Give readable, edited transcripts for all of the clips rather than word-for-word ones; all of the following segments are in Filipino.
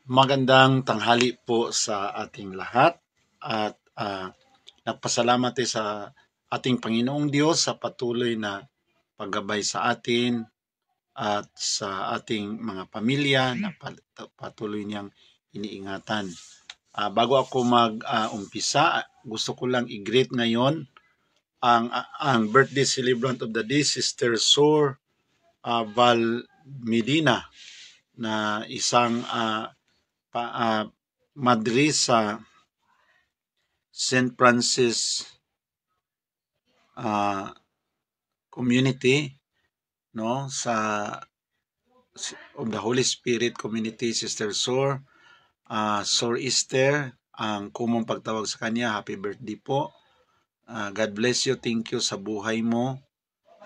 Magandang tanghali po sa ating lahat at nagpasalamat sa ating Panginoong Diyos sa patuloy na paggabay sa atin at sa ating mga pamilya na patuloy niyang iniingatan. Bago ako mag-umpisa, gusto ko lang i-greet ngayon ang birthday celebrant of the day, Sister Sor Val Medina, na isang Madrid sa St. Francis community, no, sa of the Holy Spirit community. Sister Sor Esther, ang kumong pagtawag sa kanya. Happy birthday po. God bless you. Thank you sa buhay mo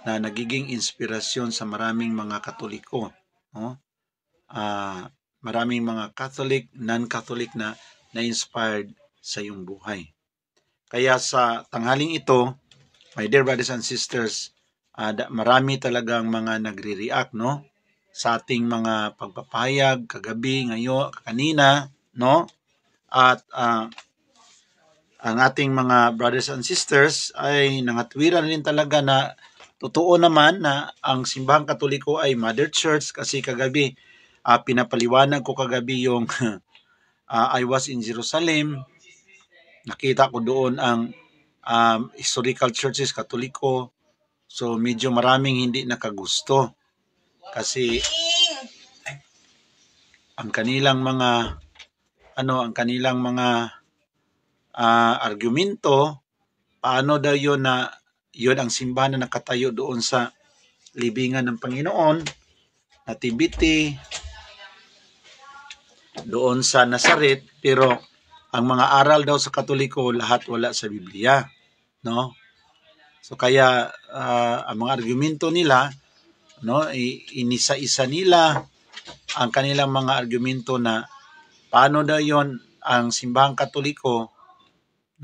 na nagiging inspirasyon sa maraming mga Katoliko, no? Maraming mga Catholic, non-Catholic na inspired sa iyong buhay. Kaya sa tanghaling ito, my dear brothers and sisters, marami talagang mga nagre-react, no, sa ating mga pagpapahayag kagabi, ngayon, kanina, no? At ang ating mga brothers and sisters ay nangatwiran rin talaga na totoo naman na ang simbahang Katoliko ay Mother Church, kasi kagabi pinapaliwanag ko kagabi yung I was in Jerusalem. Nakita ko doon ang historical churches Katoliko. So medyo maraming hindi nakagusto kasi ang kanilang mga argumento, paano daw yun na yun ang simbahan na nakatayo doon sa libingan ng Panginoon, nativity, doon sa Nazaret, pero ang mga aral daw sa Katoliko lahat wala sa Biblia, no? So kaya ang mga argumento nila, no, inisa-isa nila ang kanilang mga argumento na paano daw yon ang simbahang Katoliko,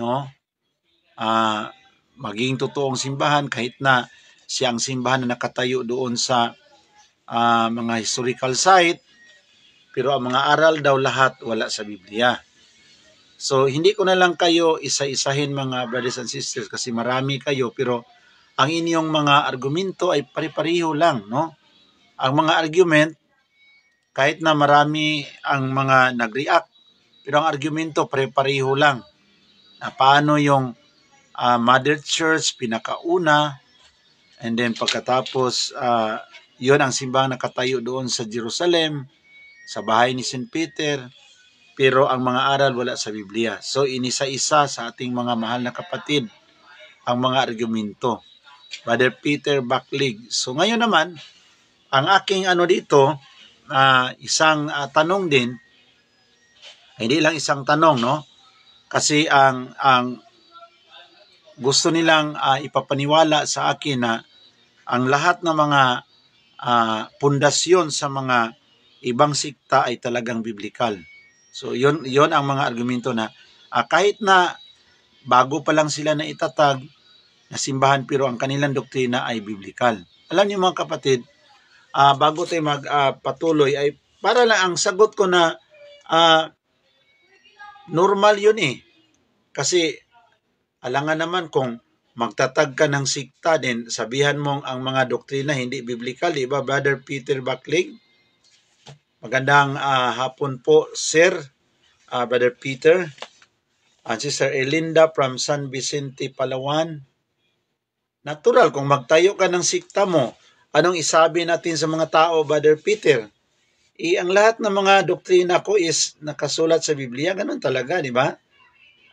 no, maging totoong simbahan kahit na siyang simbahan na nakatayo doon sa mga historical site, pero ang mga aral daw lahat wala sa Biblia. So hindi ko na lang kayo isa-isahin, mga brothers and sisters, kasi marami kayo, pero ang inyong mga argumento ay pare-pareho lang, no? Ang mga argument, kahit na marami ang mga nag-react, pero ang argumento pare-pareho lang. Na paano yung Mother Church pinakauna, and then pagkatapos yun ang simbahang nakatayo doon sa Jerusalem, sa bahay ni St. Peter, pero ang mga aral wala sa Biblia. So inisa-isa sa ating mga mahal na kapatid ang mga argumento. Brother Peter Backlig. So ngayon naman, ang aking dito, isang tanong din, hindi lang isang tanong, no? Kasi ang gusto nilang ipapaniwala sa akin na ang lahat ng mga pundasyon sa mga ibang sikta ay talagang biblical. So yon ang mga argumento na kahit na bago pa lang sila na itatag na simbahan, pero ang kanilang doktrina ay biblical. Alam niyo mga kapatid, bago tayo magpatuloy ay para lang ang sagot ko na normal yun eh. Kasi alangan naman kung magtatag ka ng sikta din, sabihan mong ang mga doktrina hindi biblical, di ba, Brother Peter Backlig? Magandang hapon po, Sir, Brother Peter. And Sister Elinda from San Vicente, Palawan. Natural, kung magtayo ka ng sikta mo, anong isabi natin sa mga tao, Brother Peter? Ang lahat ng mga doktrina ko is nakasulat sa Biblia, ganun talaga, di ba?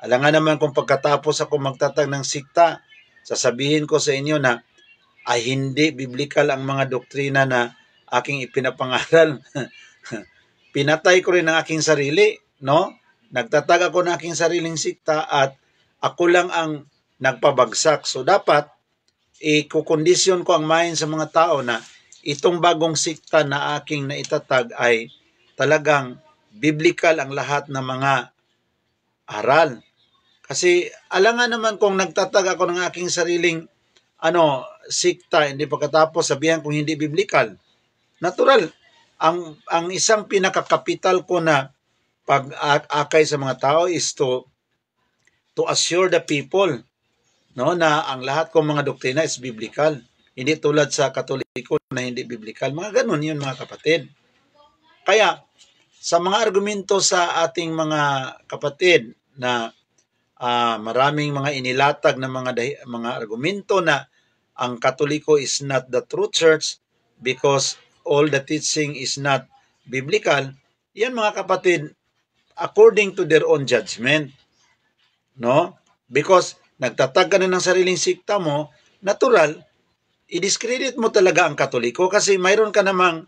Alangan naman kung pagkatapos ako magtatag ng sikta, sasabihin ko sa inyo na ay hindi biblical ang mga doktrina na aking ipinapangaral. Pinatay ko rin ang aking sarili, no? Nagtatag ako ng aking sariling sikta at ako lang ang nagpabagsak. So dapat ikukondisyon ko ang mind sa mga tao na itong bagong sikta na aking naitatag ay talagang biblical ang lahat ng mga aral. Kasi alangan naman kung nagtatag ako ng aking sariling sikta, hindi pagkatapos sabihan kung hindi biblical. Natural, ang isang pinakakapital ko na pag-akay sa mga tao is to assure the people, no, na ang lahat kong mga doktrina is biblical. Hindi tulad sa Katoliko na hindi biblical. Mga ganun yun, mga kapatid. Kaya sa mga argumento sa ating mga kapatid na maraming mga inilatag na mga argumento na ang Katoliko is not the true church because all the teaching is not biblical, yan mga kapatid, according to their own judgment. No? Because nagtatag ka na ng sariling sikta mo, natural, i-discredit mo talaga ang Katoliko kasi mayroon ka namang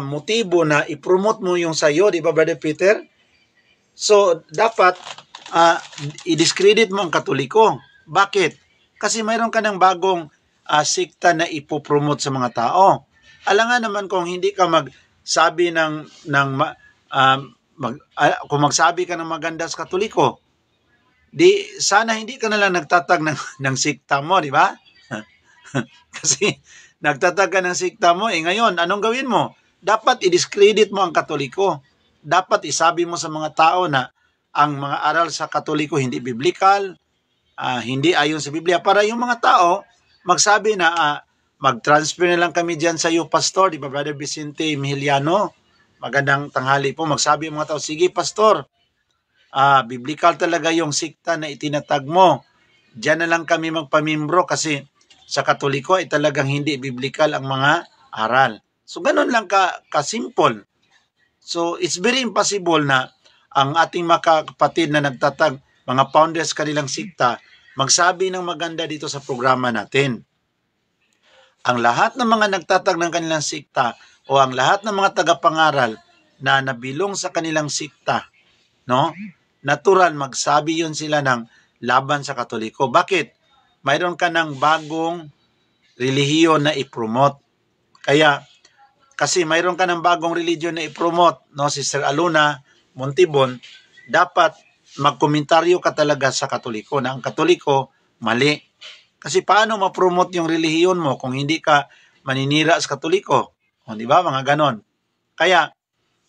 motibo na i-promote mo yung sayo, di ba, Brother Peter? So, dapat i-discredit mo ang Katoliko. Bakit? Kasi mayroon ka ng bagong sikta na ipopromote sa mga tao. Alangan naman kung hindi ka magsabi kung magsabi ka ng maganda sa Katoliko, di sana hindi ka na lang nagtatag ng sikta mo, di ba? Kasi nagtatag ka ng sikta mo, ngayon, anong gawin mo? Dapat i-discredit mo ang Katoliko. Dapat isabi mo sa mga tao na ang mga aral sa Katoliko hindi biblical, hindi ayon sa Biblia, para yung mga tao magsabi na mag-transfer na lang kami dyan sa iyo, Pastor, di ba, Brother Vicente Mihiliano? Magandang tanghali po. Magsabi ang mga tao, sige, Pastor, biblical talaga yung sikta na itinatag mo. Diyan na lang kami magpamimbro kasi sa Katoliko ay talagang hindi biblical ang mga aral. So, ganun lang ka-simple. So, it's very impossible na ang ating mga kapatid na nagtatag, mga founders kanilang sikta, magsabi ng maganda dito sa programa natin. Ang lahat ng mga nagtatag ng kanilang sikta o ang lahat ng mga tagapangaral na nabilong sa kanilang sikta, no? Natural, magsabi yun sila ng laban sa Katoliko. Bakit? Mayroon ka ng bagong relihiyon na i-promote. Kasi mayroon ka ng bagong religion na i-promote, no, Sister Aluna Montibon, dapat magkomentaryo ka talaga sa Katoliko na ang Katoliko mali. Kasi paano ma-promote yung relihiyon mo kung hindi ka maninira sa Katoliko? O, di ba? Mga ganon. Kaya,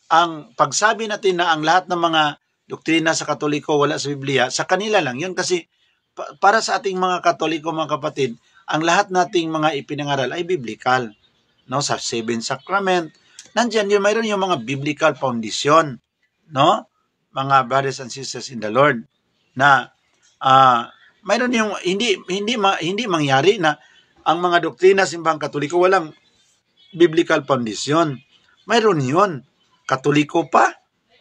ang pagsabi natin na ang lahat ng mga doktrina sa Katoliko wala sa Biblia, sa kanila lang yun kasi para sa ating mga Katoliko, mga kapatid, ang lahat nating mga ipinangaral ay biblical. No, sa Seven Sacrament, nandiyan yun, mayroon yung mga biblical foundation, no? Mga brothers and sisters in the Lord, na mayroon yung hindi mangyari na ang mga doktrina simbahang Katoliko walang biblical foundation. Mayroon yun. Katoliko pa,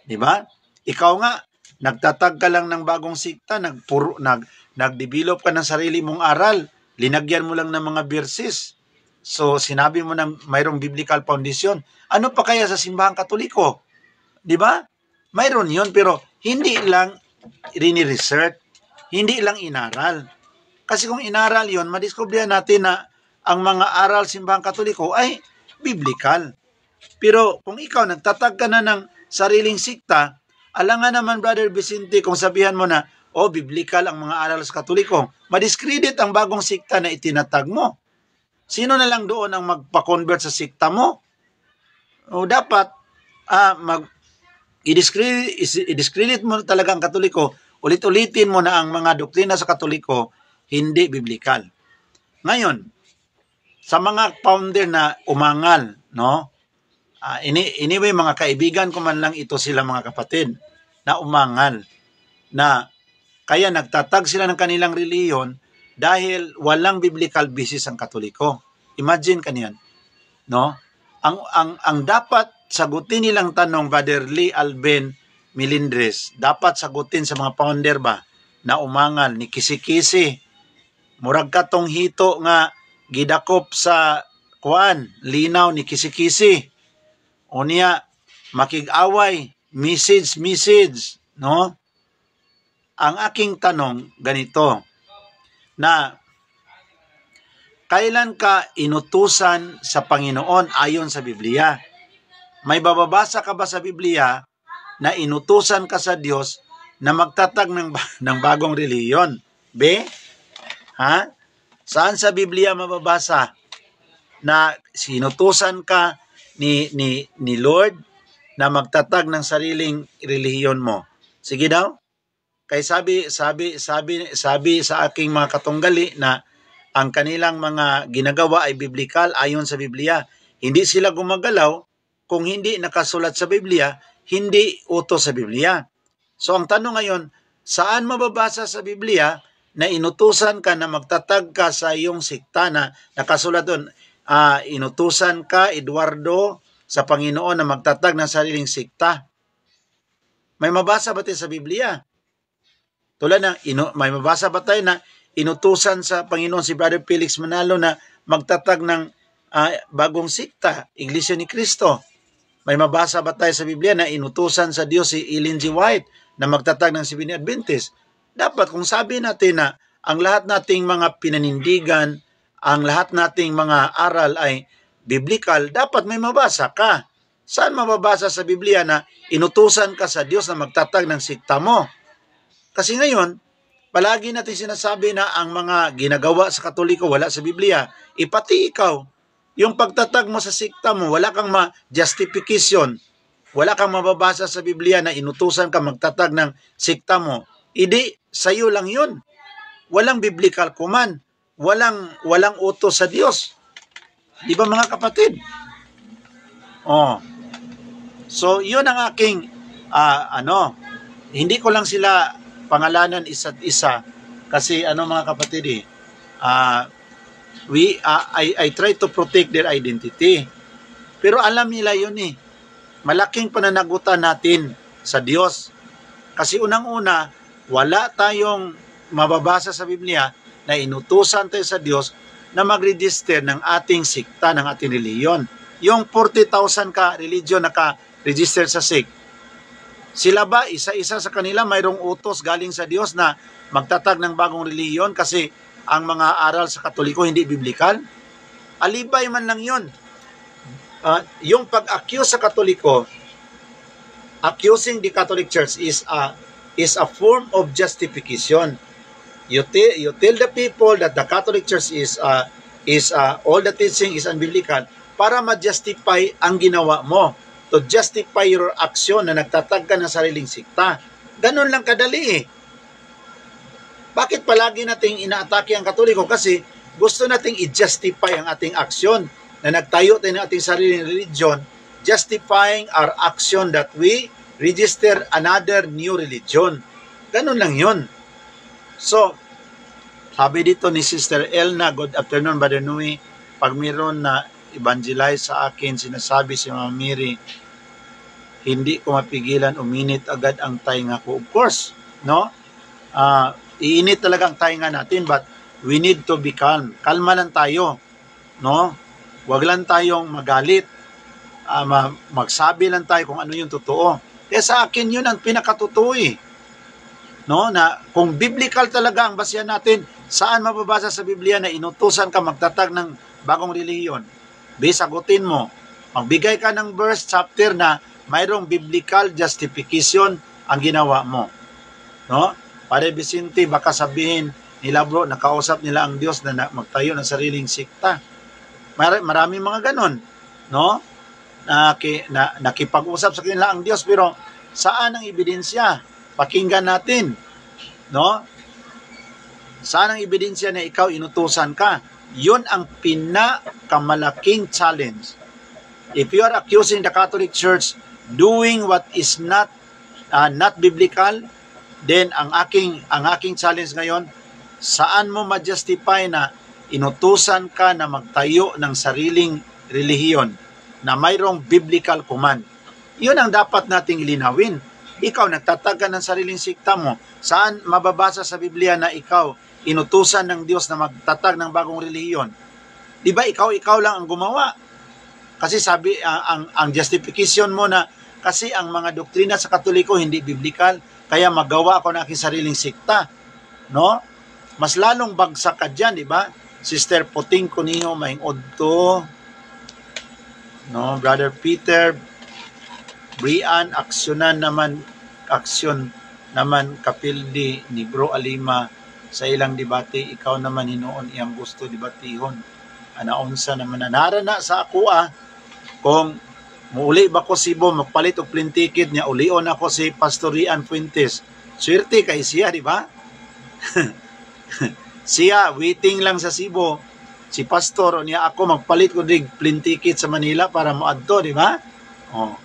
di ba? Ikaw nga, nagtatag ka lang ng bagong sikta, nag-develop ka ng sarili mong aral, linagyan mo lang ng mga verses. So, sinabi mo na mayroong biblical foundation. Ano pa kaya sa simbahang Katoliko? Di ba? Mayroon yun, pero hindi lang rini-research, hindi lang inaral. Kasi kung inaral yun, madiskubrihan natin na ang mga aral simbahang Katoliko ay biblical. Pero kung ikaw nagtatag ka na ng sariling sikta, alangan naman, Brother Vicente, kung sabihan mo na, biblical ang mga aral sa Katoliko, madiskredit ang bagong sikta na itinatag mo. Sino na lang doon ang magpa-convert sa sikta mo? O dapat i-discredit mo talaga ang Katoliko, ulit-ulitin mo na ang mga doktrina sa Katoliko hindi biblical. Ngayon, sa mga founder na umangal, no? Anyway, mga kaibigan ko man lang ito sila, mga kapatid, na umangal, na kaya nagtatag sila ng kanilang reliyon dahil walang biblical basis ang Katoliko. Imagine kanyan, no? Ang dapat sagutin nilang tanong, Brother Lee Alben Milindres, dapat sagutin sa mga founder ba na umangal ni kisi-kisi, murag katong hito nga gidakop sa linaw ni kisi-kisi, o niya makig-away, message, no? Ang aking tanong ganito, na kailan ka inutusan sa Panginoon ayon sa Biblia? May bababasa ka ba sa Biblia na inutusan ka sa Diyos na magtatag ng bagong reliyon? Ha? Saan sa Biblia mababasa na sinutusan ka ni Lord na magtatag ng sariling relihiyon mo. Sige daw. Kay sabi sa aking mga katunggali na ang kanilang mga ginagawa ay biblikal ayon sa Biblia. Hindi sila gumagalaw kung hindi nakasulat sa Biblia, hindi utos sa Biblia. So ang tanong ngayon, saan mababasa sa Biblia na inutusan ka na magtatag ka sa iyong sikta na nakasulat doon? Inutusan ka, Eduardo, sa Panginoon na magtatag ng sariling sikta. May mabasa ba tayo sa Biblia? Tulad ng, may mabasa ba tayo na inutusan sa Panginoon si Brother Felix Manalo na magtatag ng bagong sikta, Iglesia ni Cristo? May mabasa ba tayo sa Biblia na inutusan sa Diyos si Ellen G. White na magtatag ng Seventh-day Adventist? Dapat kung sabi natin na ang lahat nating mga pinanindigan, ang lahat nating mga aral ay biblical, dapat may mabasa ka. Saan mababasa sa Biblia na inutusan ka sa Diyos na magtatag ng sikta mo? Kasi ngayon, palagi natin sinasabi na ang mga ginagawa sa Katoliko wala sa Biblia. Ipati ikaw, yung pagtatag mo sa sikta mo, wala kang justification, wala kang mababasa sa Biblia na inutusan ka magtatag ng sikta mo. Idi, sa'yo lang yun. Walang biblical command. Walang utos sa Diyos. Di ba mga kapatid? So, yun ang aking, hindi ko lang sila pangalanan isa't isa kasi mga kapatid I try to protect their identity. Pero alam nila yun malaking pananagutan natin sa Diyos. Kasi unang-una, wala tayong mababasa sa Biblia na inutusan tayo sa Diyos na mag-register ng ating sikta, ng ating reliyon. Yung 40,000 ka religion naka-register sa SIC, sila ba, isa-isa sa kanila, mayroong utos galing sa Diyos na magtatag ng bagong reliyon kasi ang mga aral sa Katoliko hindi biblikal? Alibay man lang yun. Yung pag-accuse sa Katoliko, accusing the Catholic Church is a form of justification. You tell the people that the Catholic Church is all the teaching is unbiblical para ma-justify ang ginawa mo, to justify your action na nagtatag ka ng sariling sikta. Ganun lang kadali Bakit palagi nating inaatake ang Katoliko? Kasi gusto nating i-justify ang ating aksyon na nagtayo tayo ng ating sariling religion, justifying our action that we register another new religion. Ganun lang yun. So, sabi dito ni Sister Elna, good afternoon, Brother Nui, pag mayroon na evangelize sa akin, sinasabi si Mama Mary, hindi ko mapigilan, uminit agad ang tainga ko. Of course, no? Iinit talaga ang tainga natin, but we need to be calm. Kalma lang tayo, no? Huwag lang tayong magalit. Magsabi lang tayo kung ano yung totoo. Kaya sa akin yun ang pinakatotoo no? Na kung biblical talaga ang basihan natin, saan mababasa sa Biblia na inutusan ka magtatag ng bagong relihiyon? Sagutin mo. Magbigay ka ng verse, chapter na mayroong biblical justification ang ginawa mo. No? Padre Vicente, baka sabihin nila bro, nakausap nila ang Diyos na magtayo ng sariling sikta. Maraming mga ganon. No? Nakipag-usap sa kanila ang Diyos, pero saan ang ebidensya? Pakinggan natin. No? Saan ang ebidensya na ikaw inutusan ka? Yun ang pinakamalaking challenge. If you are accusing the Catholic Church doing what is not biblical, then ang aking challenge ngayon, saan mo ma-justify na inutusan ka na magtayo ng sariling relihiyon na mayroong biblical command? Yun ang dapat nating linawin. Ikaw nagtatag ka ng sariling sikta mo. Saan mababasa sa Biblia na ikaw inutusan ng Diyos na magtatag ng bagong relihiyon? Di ba ikaw lang ang gumawa? Kasi sabi, ang justification mo na kasi ang mga doktrina sa Katoliko hindi biblical, kaya magawa ako ng aking sariling sikta. No? Mas lalong bagsak ka dyan, di ba? Sister Puting Kuniho, Maing Odto, no? Brother Peter, Brian, aksyon naman kapildi ni Bro Alima sa ilang debate, ikaw naman hinoon iyang gusto debatihon. Anaunsa naman na narana sa ako kung Muuli ba ko Cebu, magpalit og plane ticket niya, ulion ako si Pastor Rian Fuentes. Swerte kay siya, di ba? Siya, waiting lang sa Cebu. Si Pastor, niya ako magpalit ko dig plane ticket sa Manila para moadto, di ba? Oh.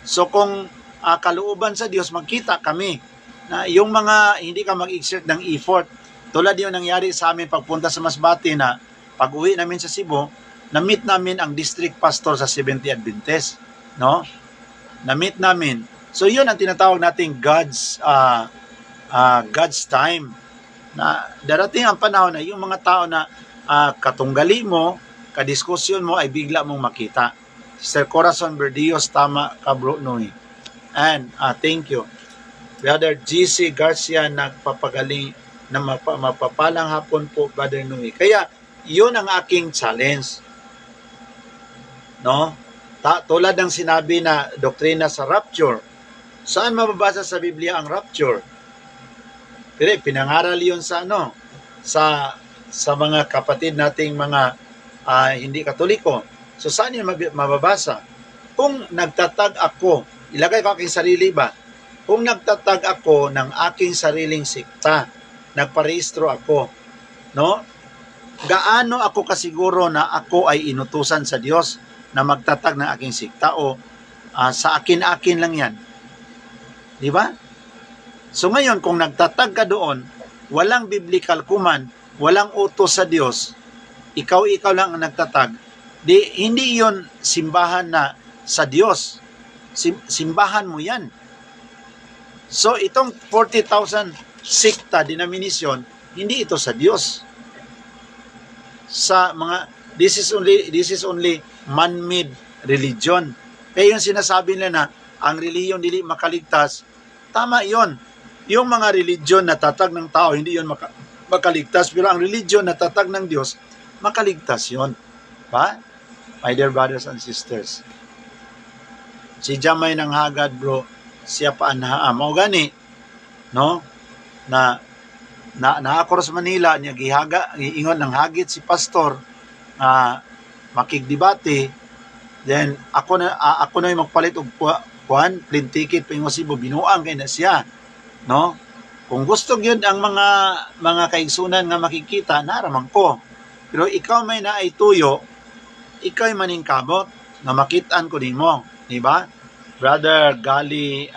So kung kalooban sa Diyos, magkita kami na yung mga hindi ka mag-exert ng effort, tulad yung nangyari sa amin pagpunta sa Masbate na pag-uwi namin sa Cebu, na-meet namin ang district pastor sa Seventh-day Adventist, no? Na-meet namin. So yun ang tinatawag nating God's time. Na darating ang panahon na yung mga tao na katunggali mo, kadiskusyon mo ay bigla mong makita. Sister Corazon Berdios, tama ka bro, Noy. And thank you. Brother GC Garcia, nagpapagaling na mapapalang hapon po, Brother Noy. Kaya yun ang aking challenge. No? Tulad ng sinabi na doktrina sa rapture. Saan mababasa sa Biblia ang rapture? Pero pinangaral yun sa sa mga kapatid nating mga hindi Katoliko. So saan yun mababasa? Kung nagtatag ako, ilagay ko aking sarili ba? Kung nagtatag ako ng aking sariling sikta, nagparehistro ako, no? Gaano ako kasiguro na ako ay inutusan sa Diyos na magtatag ng aking sikta o sa akin-akin lang yan? Di ba? So ngayon, kung nagtatag ka doon, walang biblical command, walang utos sa Diyos, ikaw lang ang nagtatag, hindi yon simbahan na sa Diyos. Simbahan mo yan. So itong 40,000 sikta, denomination, hindi ito sa Diyos. Sa mga, this is only man-made religion. Kaya yung sinasabi nila na ang relihiyon dili makaligtas, tama yon. Yung mga religion na tatag ng tao, hindi yon makaligtas, pero ang religion na tatag ng Diyos, makaligtas yon. Ba? My dear brothers and sisters. Si Jamay ng Hagad, bro, siya pa anhaam. O gani, no? Na ako sa Manila, niya giingon ng hagit si pastor, makigdebate, then ako na yung magpalit og plane ticket pa yung Cebu, binuang kay na siya, no? Kung gusto gyud ang mga kaigsunan nga makikita, naramang ko. Pero ikaw may naay tuyo, ikaw ay maningkamot na makitaan ko nimo, di ba? Brother Gali,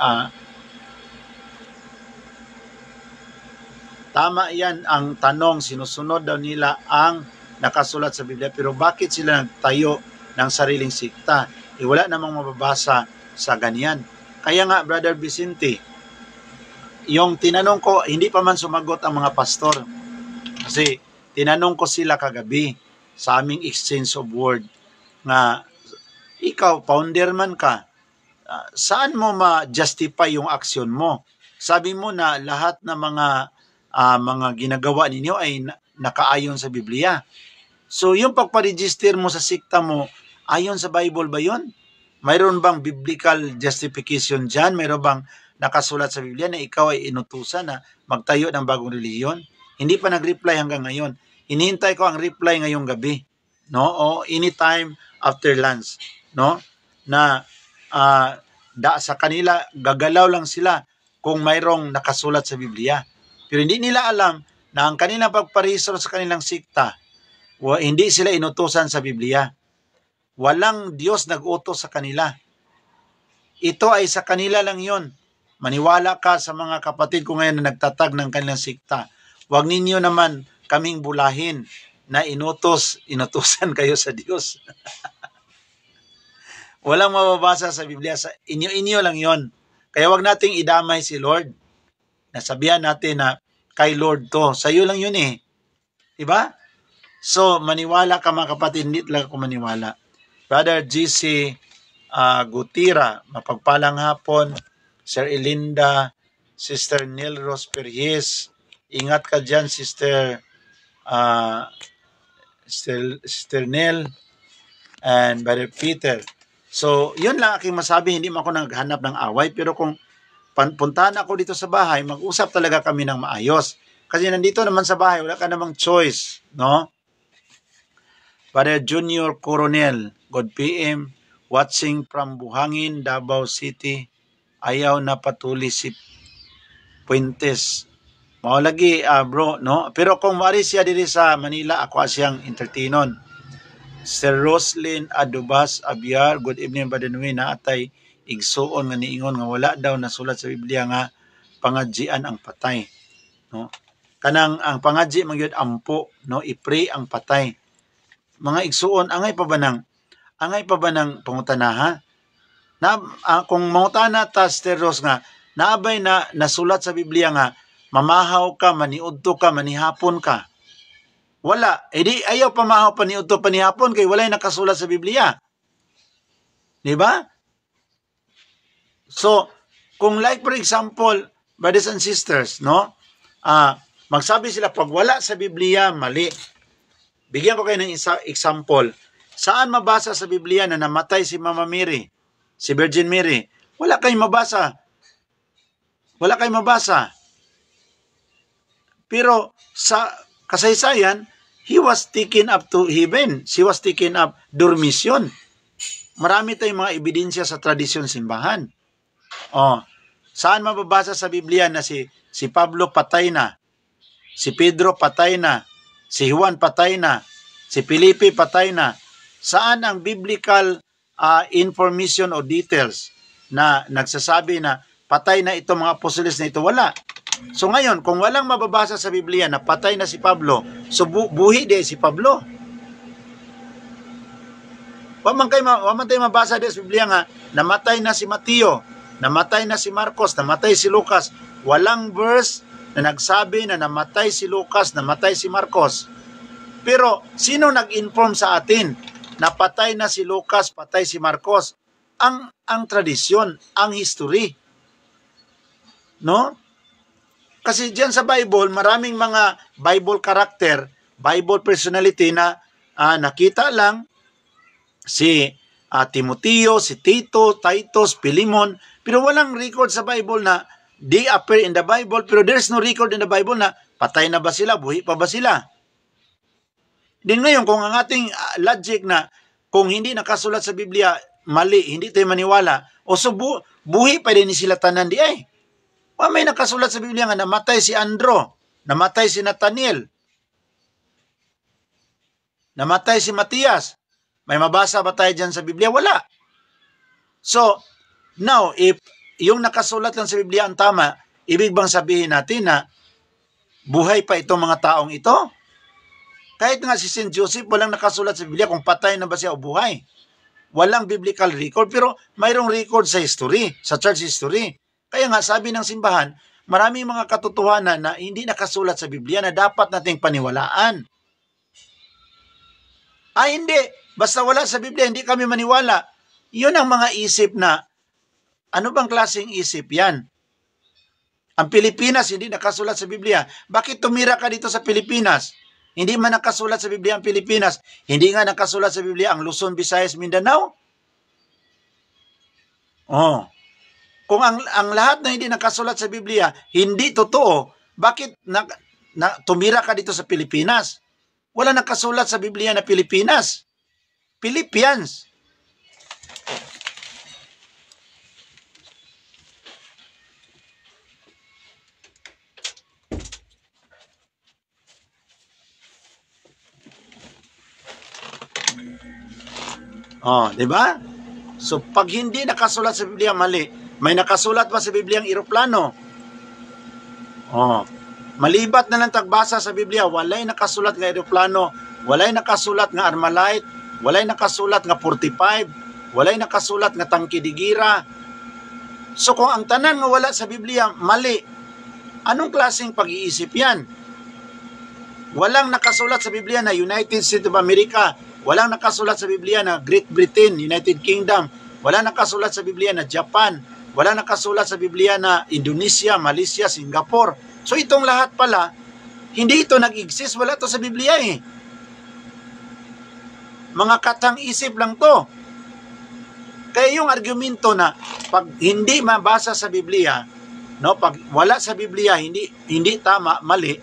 tama yan ang tanong, sinusunod daw nila ang nakasulat sa Biblia, pero bakit sila nagtayo ng sariling sikta? Wala namang mababasa sa ganyan. Kaya nga, Brother Vicente, yung tinanong ko, hindi pa man sumagot ang mga pastor. Kasi tinanong ko sila kagabi sa aming exchange of word nga, ikaw, founder man ka, saan mo ma-justify yung aksyon mo? Sabi mo na lahat ng mga ginagawa ninyo ay nakaayon sa Biblia. So, yung pagpa-register mo sa sikta mo, ayon sa Bible ba yun? Mayroon bang biblical justification dyan? Mayroon bang nakasulat sa Biblia na ikaw ay inutusan na magtayo ng bagong relihiyon? Hindi pa nag-reply hanggang ngayon. Hinihintay ko ang reply ngayong gabi, no? O anytime after lunch, no? Na sa kanila, gagalaw lang sila kung mayroong nakasulat sa Biblia. Pero hindi nila alam na ang kanilang pagparehistro sa kanilang sikta, hindi sila inutusan sa Biblia. Walang Diyos nag-utos sa kanila. Ito ay sa kanila lang yon. Maniwala ka sa mga kapatid ko ngayon na nagtatag ng kanilang sikta. Huwag ninyo naman kaming bulahin na inutusan kayo sa Diyos. Walang mababasa sa Biblia. Sa inyo lang yon. Kaya wag nating idamay si Lord. Nasabihan natin na kay Lord to. Sa'yo lang yun eh. Diba? So, maniwala ka mga kapatid. Hindi lang ako maniwala. Brother GC Gutira, mapagpalang hapon. Sir Elinda, Sister Neil Rose Perhies. Ingat ka dyan, Sister Neil and Brother Peter. So, yun lang aking masabi. Hindi mo ako naghanap ng away. Pero kung puntahan ako dito sa bahay, mag-usap talaga kami ng maayos. Kasi nandito naman sa bahay, wala ka namang choice, no? Brother Junior Coronel, good PM. watching from Buhangin, Davao City. Ayaw na patuli si Puentes. Mao lagi bro, no? Pero kung mari siya diri sa Manila, ako siyang entertainon. Sir Roslyn Adubas Abiar, good evening Badenwi, na atay igsuon nga niingon nga wala daw nasulat sa Biblia nga pangadjian ang patay, no? Kanang ang pangadji magyud ampo, no? I-pray ang patay. Mga igsuon, angay pa ba ng pangutanaha? Na kung mangutana ta Sir Ros nga naabay na nasulat sa Biblia nga mamahaw ka, maniudto ka, manihapon ka. Wala. Di ayaw pamahaw, paniudto, panihapon kay walay nakasulat sa Biblia. Di ba? So, kung like for example, brothers and sisters, no? Magsabi sila pag wala sa Biblia, mali. Bigyan ko kayo ng example. Saan mabasa sa Biblia na namatay si Mama Mary, si Virgin Mary? Wala kayong mabasa. Wala kayong mabasa. Pero sa kasaysayan, he was taken up to heaven. She was taken up dormisyon. Marami tayong mga ebidensya sa tradisyon simbahan. Saan mababasa sa Biblia na si Pablo patay na, si Pedro patay na, si Juan patay na, si Felipe patay na? Saan ang biblical information o details na nagsasabi na patay na itong mga apostoles na ito? Wala. So ngayon, kung walang mababasa sa Biblia na patay na si Pablo, so buhi di si Pablo. Waman tayo mabasa di sa Biblia nga namatay na si Mateo, namatay na si Marcos, namatay si Lucas. Walang verse na nagsabi na namatay si Lucas, namatay si Marcos. Pero sino nag-inform sa atin na patay na si Lucas, patay si Marcos? Ang tradisyon, ang history. No? Kasi diyan sa Bible, maraming mga Bible character, Bible personality na nakita lang si Timoteo, si Tito, Titus, Philemon, pero walang record sa Bible na they appear in the Bible, pero there's no record in the Bible na patay na ba sila, buhi pa ba sila. Din ngayon, kung ang ating logic na kung hindi nakasulat sa Biblia, mali, hindi tayo maniwala, o so buhi pa din sila tanan di ay. May nakasulat sa Biblia nga namatay si Andro, namatay si Nathaniel, namatay si Matias. May mabasa ba tayo dyan sa Biblia? Wala. So, now, if yung nakasulat lang sa Biblia ang tama, ibig bang sabihin natin na buhay pa itong mga taong ito? Kahit nga si St. Joseph, walang nakasulat sa Biblia kung patay na ba siya o buhay. Walang biblical record, pero mayroong record sa history, sa church history. Kaya nga, sabi ng simbahan, maraming mga katotohanan na hindi nakasulat sa Biblia na dapat nating paniwalaan. Hindi. Basta wala sa Biblia, hindi kami maniwala. Yun ang mga isip na, ano bang klaseng isip yan? Ang Pilipinas, hindi nakasulat sa Biblia. Bakit tumira ka dito sa Pilipinas? Hindi man nakasulat sa Biblia ang Pilipinas. Hindi nga nakasulat sa Biblia ang Luzon, Visayas, Mindanao. Kung ang lahat na hindi nakasulat sa Biblia, hindi totoo, bakit tumira ka dito sa Pilipinas? Wala nakasulat sa Biblia na Pilipinas. Philippians. Di ba? So, pag hindi nakasulat sa Biblia, mali. May nakasulat pa sa Biblia ang eroplano. Malibat na lang tagbasa sa Biblia, walay nakasulat nga eroplano, walay nakasulat nga Armalite, walay nakasulat nga 45, walay nakasulat nga tangkidigira. So, kung ang tanan nga wala sa Biblia, mali. Anong klaseng pag-iisip yan? Walang nakasulat sa Biblia na United States of America, walang nakasulat sa Biblia na Great Britain, United Kingdom, walang nakasulat sa Biblia na Japan, walang nakasulat sa Biblia na Indonesia, Malaysia, Singapore. So itong lahat pala, hindi ito nag-exist, wala to sa Biblia eh. Mga katang isip lang to. Kaya yung argumento na pag hindi mabasa sa Biblia, no, pag wala sa Biblia, hindi tama, mali,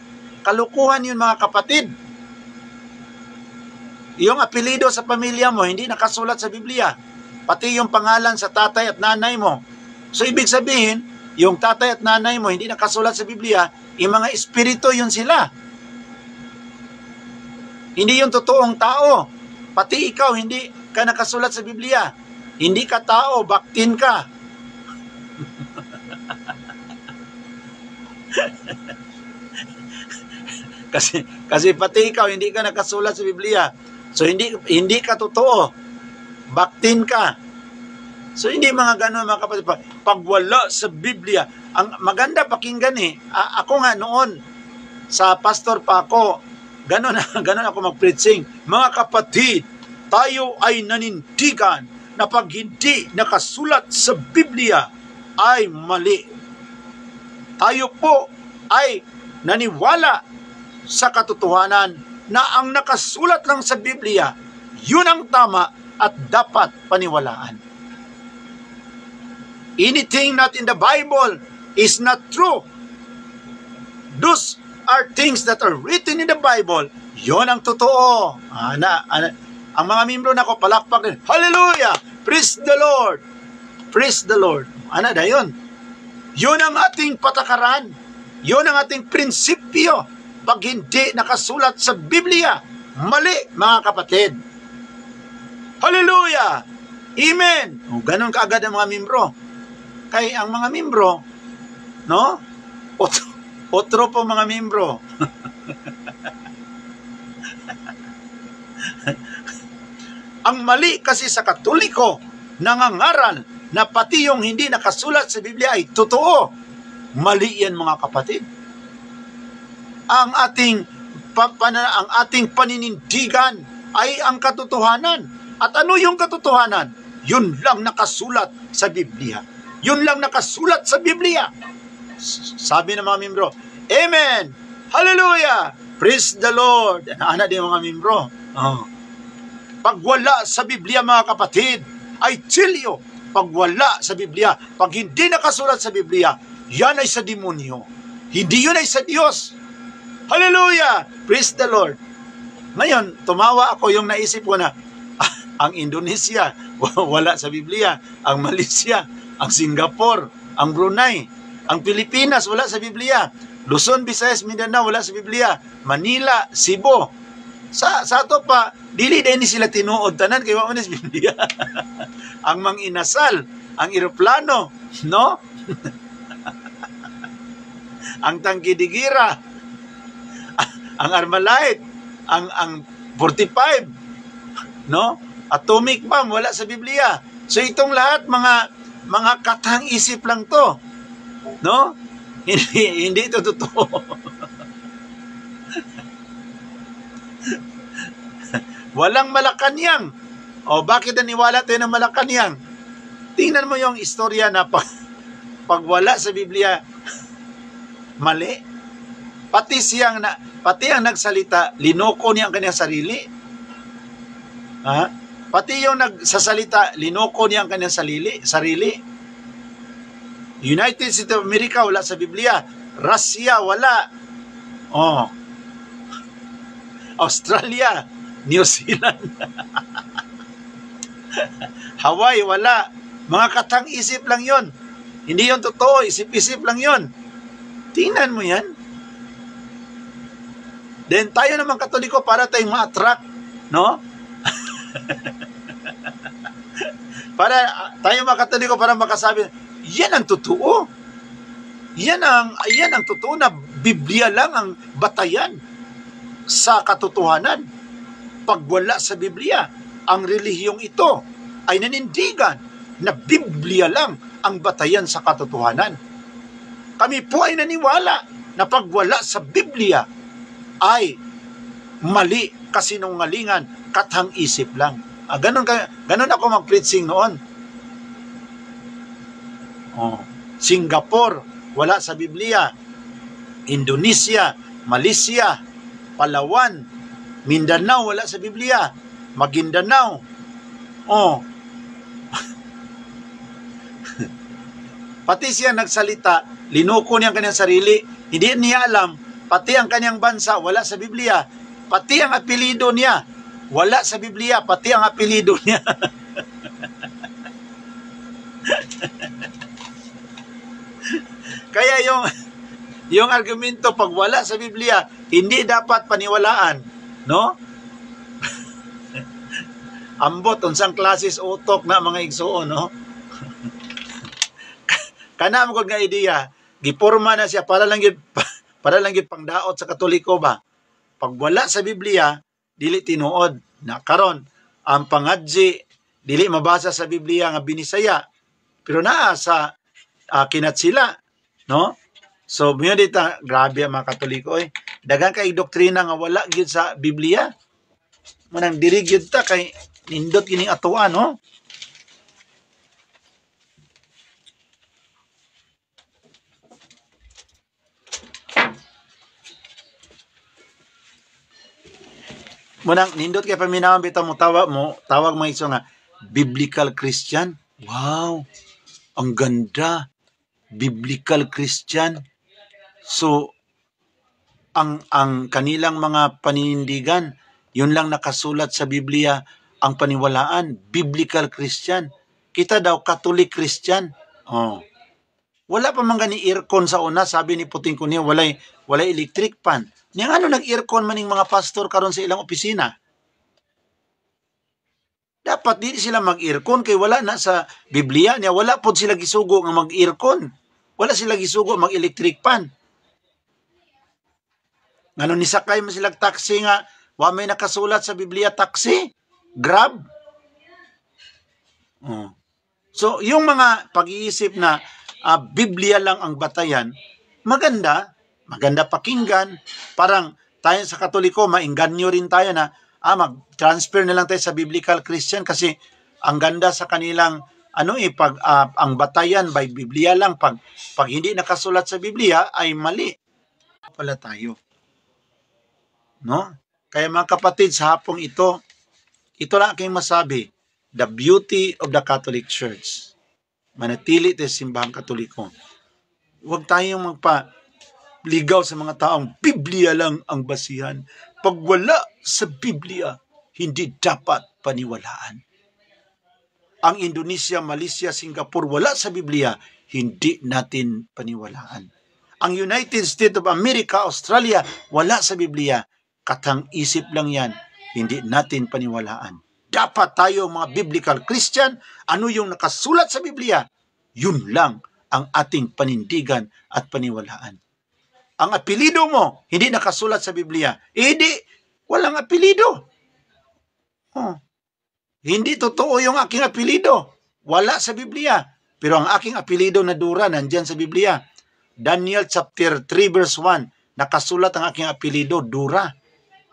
kalukuhan yun mga kapatid. Yung apelido sa pamilya mo, hindi nakasulat sa Biblia. pati yung pangalan sa tatay at nanay mo. So ibig sabihin, yung tatay at nanay mo hindi nakasulat sa Biblia, yung mga espiritu yun sila. Hindi yung totoong tao. Pati ikaw, hindi ka nakasulat sa Biblia. Hindi ka tao, baktin ka. kasi pati ikaw, hindi ka nakasulat sa Biblia. So hindi ka totoo. Baktin ka. So hindi mga gano'n mga kapatid. Pag wala sa Biblia, ang maganda pakinggan ako nga noon, sa pastor pa ako, gano'n ako mag-preaching. Mga kapatid, tayo ay nanindigan na pag hindi nakasulat sa Biblia ay mali. Tayo po ay naniwala sa katotohanan na ang nakasulat lang sa Biblia, yun ang tama at dapat paniwalaan. Anything not in the Bible is not true. Those are things that are written in the Bible. Yun ang totoo. Ang mga membro na ko, palakpak din. Hallelujah! Praise the Lord! Praise the Lord. Da yun. Yun ang ating patakaran. Yun ang ating prinsipyo. Pag hindi nakasulat sa Biblia, mali, mga kapatid. Hallelujah! Amen! Ganon kaagad ang mga membro. Kaya ang mga membro, no? Otro po mga membro. Ang mali kasi sa Katoliko, nangangaral na pati yung hindi nakasulat sa Biblia ay totoo. Mali yan mga kapatid. Ang ating paninindigan ay ang katotohanan. At ano yung katotohanan? Yun lang nakasulat sa Biblia. Yun lang nakasulat sa Biblia. Sabi ng mga membro, Amen! Hallelujah! Praise the Lord! Anak din mga membro. Pag wala sa Biblia mga kapatid, I tell you, pag wala sa Biblia, pag hindi nakasulat sa Biblia, yan ay sa demonyo. Hindi yun ay sa Diyos. Hallelujah! Praise the Lord! Ngayon, tumawa ako yung naisip ko na, ang Indonesia, wala sa Biblia. Ang Malaysia, ang Singapore, ang Brunei, ang Pilipinas, wala sa Biblia. Luzon, Visayas, Mindanao, wala sa Biblia. Manila, Cebu. Sa ato pa, dili din sila tinuod tanan kay wala sa Biblia. Ang manginasal, ang eroplano, no? Ang tangkidigira, ang Armalite, ang 45, no? Atomic bomb, wala sa Biblia. So itong lahat mga katang isip lang to. No? Hindi ito totoo. Walang Malacanang. O bakit naniwala tayo ng Malacanang? Tingnan mo yung istorya na pag wala sa Biblia, mali. Pati ang nagsalita, linoko niya ang kanyang sarili. Pati yung nagsasalita, linoko niya ang kanyang sarili. United States of America, wala sa Biblia. Russia, wala. Australia, New Zealand. Hawaii, wala. Mga katang isip lang yon. Hindi yon totoo, isip-isip lang yon. Tingnan mo yan. Then tayo naman Katoliko para tayong ma-attract, no? Para tayo mga Katoliko para makasabi, yan ang totoo. Yan ang totoo na Biblia lang ang batayan sa katotohanan. Pag wala sa Biblia, ang relihiyong ito ay nanindigan na Biblia lang ang batayan sa katotohanan. Kami po ay naniwala na pag wala sa Biblia ay mali, kasinungalingan, katang isip lang. Ganun ako mag-preaching noon. Singapore, wala sa Biblia. Indonesia, Malaysia, Palawan, Mindanao, wala sa Biblia. Maguindanao. Pati siya nagsalita, linuko niya ang kanyang sarili, hindi niya alam, pati ang kanyang bansa, wala sa Biblia. Pati ang apelido niya, wala sa Biblia, pati ang apelido niya. Kaya yung argumento pag wala sa Biblia, hindi dapat paniwalaan, no? Ambot unsang klases utok na mga igsuon, no? Kana mo nga ideya, giporma na siya para lang gid pangdaot sa Katoliko ba. Pag wala sa Biblia, dili tinuod. Na karon ang pangadji dili mabasa sa Biblia nga binisaya, pero naa sa kinat sila, no? So mo dita grabe ang mga Katoliko eh. Daghang kay doktrina nga wala gyud sa Biblia. Manang diri gyud ta kay nindot kining atuan, no? Munang nindot kay paminawan bitaw mo tawag mo iso nga biblical Christian. Wow. Ang ganda. Biblical Christian. So ang kanilang mga paninindigan, yun lang nakasulat sa Biblia ang paniwalaan, biblical Christian. Kita daw Catholic Christian. Oh. Wala pa man gani aircon sa una, sabi ni Puting Kunyo, walay electric fan. Niyang ano nag-aircon maning mga pastor karon sa ilang opisina? Dapat di sila mag-aircon kay wala na sa Biblia niya, wala pod sila gisugo nga mag-aircon. Wala sila gisugo mag-electric fan. Ngano ni sakay man sila taxi nga wa may nakasulat sa Biblia taxi? Grab? Oh. So yung mga pag-iisip na Biblia lang ang batayan, maganda pakinggan. Parang tayo sa Katoliko, mainganyo rin tayo na mag-transfer na lang tayo sa Biblical Christian kasi ang ganda sa kanilang ang batayan by Biblia lang. Pag hindi nakasulat sa Biblia ay mali pala tayo. No? Kaya mga kapatid, sa hapong ito lang aking masabi, the beauty of the Catholic Church. Manatili tayo sa simbahang Katoliko. Huwag tayong ligaw sa mga taong Biblia lang ang basihan. Pag wala sa Biblia, hindi dapat paniwalaan. Ang Indonesia, Malaysia, Singapore, wala sa Biblia, hindi natin paniwalaan. Ang United States of America, Australia, wala sa Biblia, katang-isip lang yan, hindi natin paniwalaan. Dapat tayo mga biblical Christian, ano yung nakasulat sa Biblia, yun lang ang ating panindigan at paniwalaan. Ang apelido mo, hindi nakasulat sa Biblia. Walang apelido. Hindi totoo yung aking apelido. Wala sa Biblia. Pero ang aking apelido na Dura, nandyan sa Biblia. Daniel chapter 3 verse 1, nakasulat ang aking apelido, Dura.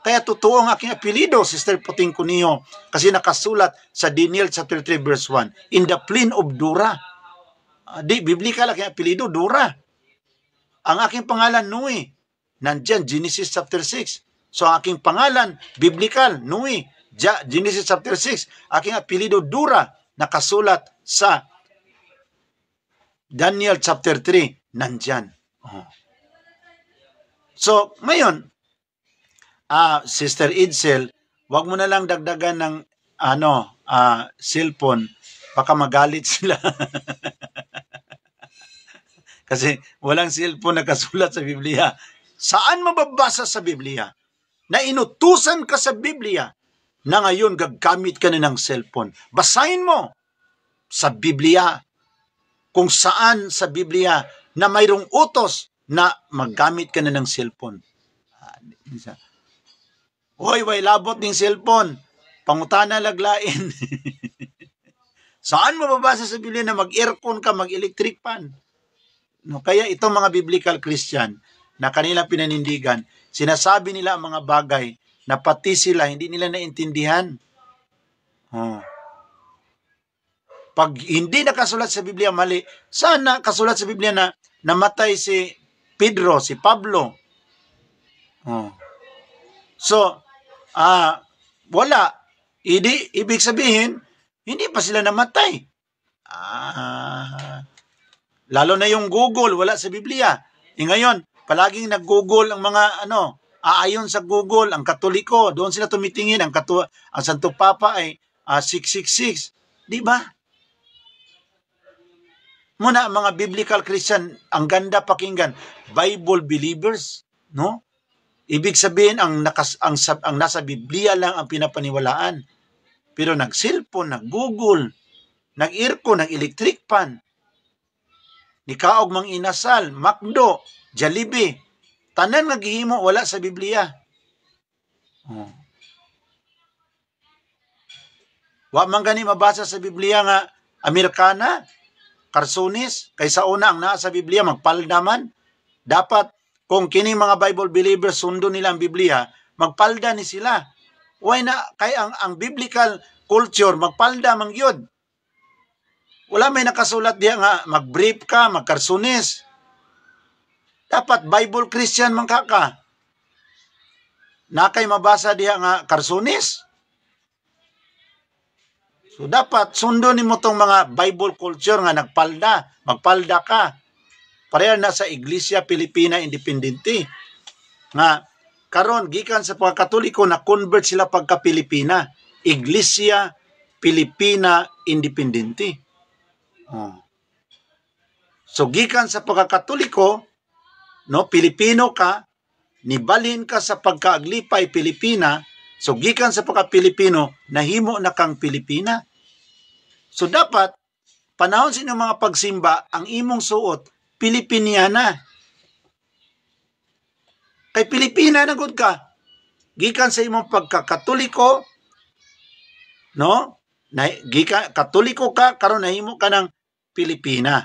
Kaya totoo ang aking apelido, Sister Puting Kunyo, kasi nakasulat sa Daniel chapter 3 verse 1, in the plain of Dura. Biblical ang aking apelido, Dura. Ang aking pangalan, Nui. Nandyan, Genesis chapter 6. So, ang aking pangalan, biblical, Nui. Genesis chapter 6. Aking apelido, Dura. Nakasulat sa Daniel chapter 3. Nandyan. So, ngayon, Sister Edsel, wag mo na lang dagdagan ng cellphone. Baka magalit sila. Kasi walang cellphone na kasulat sa Biblia. Saan mababasa sa Biblia na inutusan ka sa Biblia na ngayon gagamit ka na ng cellphone? Basahin mo sa Biblia kung saan sa Biblia na mayroong utos na maggamit ka na ng cellphone. Hoy, way labot ng cellphone. Pangutana laglain. Saan mababasa sa Biblia na mag-aircon ka, mag-electric fan? No, kaya itong mga biblical Christian na kanilang pinanindigan, sinasabi nila ang mga bagay na pati sila hindi nila naintindihan. Pag hindi nakasulat sa Biblia mali, sana kasulat sa Biblia na namatay si Pedro, si Pablo. So, wala. Ibig sabihin, hindi pa sila namatay. Lalo na yung Google, wala sa Biblia. Ngayon, palaging nag-Google ang mga aayon sa Google, ang Katoliko, doon sila tumitingin, ang Santo Papa ay 666. Di ba? Muna ang mga biblical Christian, ang ganda pakinggan, Bible believers, no? Ibig sabihin ang nasa Biblia lang ang pinapaniwalaan. Pero nag-cellphone, nag-Google, nag-earcon, nag-electric pan, nikaog mang inasal, McDo, Jollibee, tanan nga gihimo wala sa Biblia. Oh. Wa man gani mabasa sa Biblia nga Amerikana, karsunis, kaysa una ang naa sa Biblia, magpalda man. Dapat, kung kini mga Bible believers sundo nila ang Biblia, magpalda ni sila. Why na, kay ang biblical culture, magpalda man yun. Wala may nakasulat diya nga, mag-brief ka, magkarsunis. Dapat Bible Christian man ka. Nakay mabasa diya nga karsunis. So dapat sundo nimo tong mga Bible culture nga nagpalda, magpalda ka. Pareha na sa Iglesia Pilipina Independente. Nga karon gikan sa pagkatoliko na convert sila pagka Pilipina, Iglesia Pilipina Independente. Oh. So gikan sa pagkakatoliko, no, Pilipino ka, nibalhin ka sa pagkaaglipay Pilipina, so gikan sa pagka-Pilipino, nahimo na kang Pilipina. So dapat, panahon sa inyong mga pagsimba, ang imong suot, Pilipiniana. Kay Pilipina na gud ka. Gikan sa imong pagkakatoliko, no? Gikan, katoliko ka, karon nahimo ka ng Pilipina.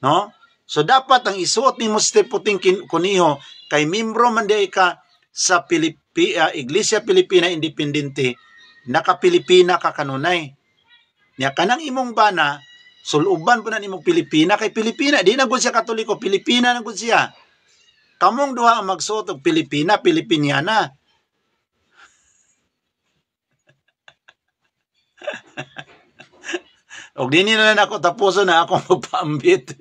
No? So dapat ang isuot nimo sa puting kuniho, kay membro man di ka sa Iglesia Pilipina Independente, naka-Pilipina ka kanunay. Nya kanang imong bana, suluban po na imong Pilipina, kay Pilipina, di na gud siya katoliko, Pilipina na gud siya. Kamong duha ang magsuot og Pilipina, Pilipiniana. Og dini na lang ako tapuso na akong magpaambit.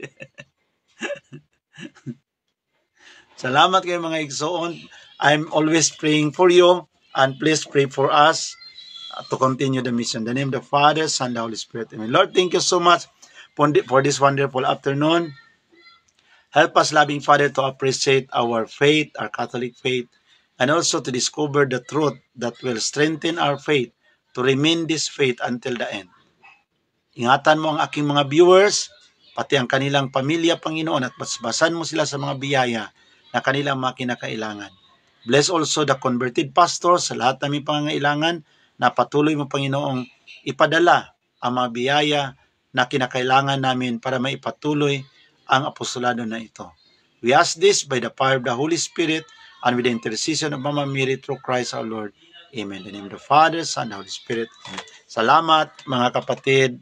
Salamat kayo mga igsoon. I'm always praying for you, and please pray for us to continue the mission. In the name of the Father, Son, and the Holy Spirit. Amen. Lord, thank you so much for this wonderful afternoon. Help us, loving Father, to appreciate our faith, our Catholic faith, and also to discover the truth that will strengthen our faith to remain this faith until the end. Ingatan mo ang aking mga viewers, pati ang kanilang pamilya, Panginoon, at basbasan mo sila sa mga biyaya na kanilang mga kinakailangan. Bless also the converted pastors sa lahat ng pangangailangan, na patuloy mo, Panginoong, ipadala ang mga biyaya na kinakailangan namin para maipatuloy ang apostolado na ito. We ask this by the power of the Holy Spirit and with the intercession of Mama Mary through Christ our Lord. Amen. In the name of the Father, Son, and the Holy Spirit. Amen. Salamat mga kapatid.